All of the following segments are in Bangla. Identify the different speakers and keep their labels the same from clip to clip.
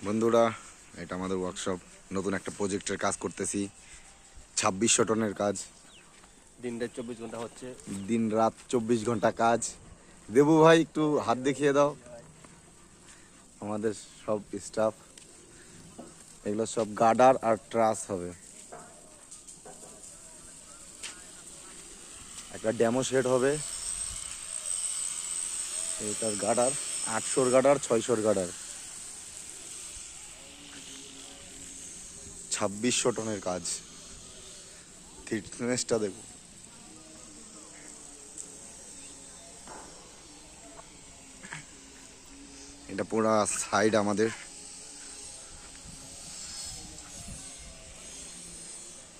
Speaker 1: বন্ধুরা, এটা আমাদের ওয়ার্কশপ। নতুন একটা প্রজেক্টের কাজ করতেছি। 2600 টনের কাজ।
Speaker 2: দিন রাত 24 ঘন্টা হচ্ছে।
Speaker 1: দিন রাত 24 ঘন্টা কাজ। দেবু ভাই, একটু হাত দেখিয়ে দাও। আমাদের সব স্টাফ, এগুলো সব গার্ডার আর ট্রাস হবে। একটা ডেমো সেট হবে। এটার গার্ডার 800 গার্ডার, 600 গার্ডার। 2600 টনের কাজ। থিকনেসটা দেখো। এটা পুরা সাইড আমাদের।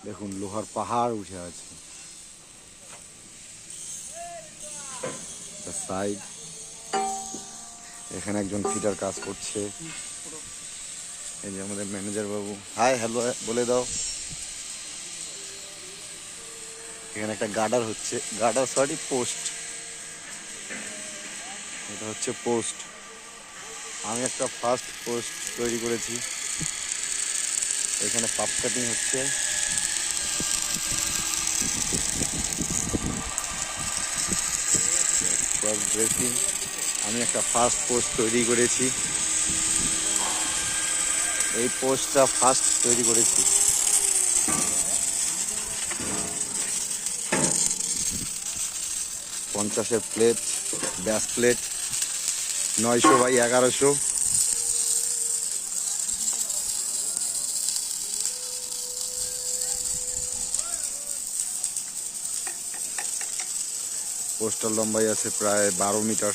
Speaker 1: দেখুন, লোহার পাহাড় উঠে আছে সাইড। এখানে একজন ফিটার কাজ করছে। এই যে আমাদের ম্যানেজার বাবু, হাই হ্যালো বলে দাও। এখানে একটা গার্ডার হচ্ছে, গার্ডার সরি পোস্ট। এটা হচ্ছে পোস্ট। আমি একটা ফার্স্ট পোস্ট তৈরি করেছি। এখানে পাপ কাটিং হচ্ছে। ড্রেসিং। আমি একটা ফার্স্ট পোস্ট তৈরি করেছি। এই পোস্টটা ফার্স্ট তৈরি করেছি। 50-এর প্লেট, ব্যাস প্লেট 900 বাই 1100। পোস্টার লম্বাই আছে প্রায় 12 মিটার।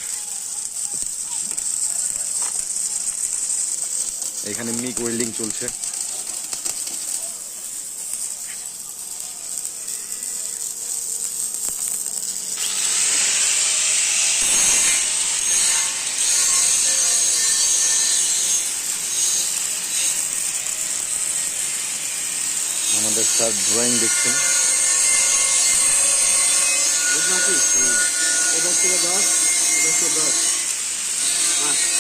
Speaker 1: এখানে মিক ওয়েল্ডিং চলছে। আমাদের স্যার ড্রয়িং দেখছেন।
Speaker 2: এটা কি? এটা হচ্ছে 10, এটা হচ্ছে 10। হ্যাঁ।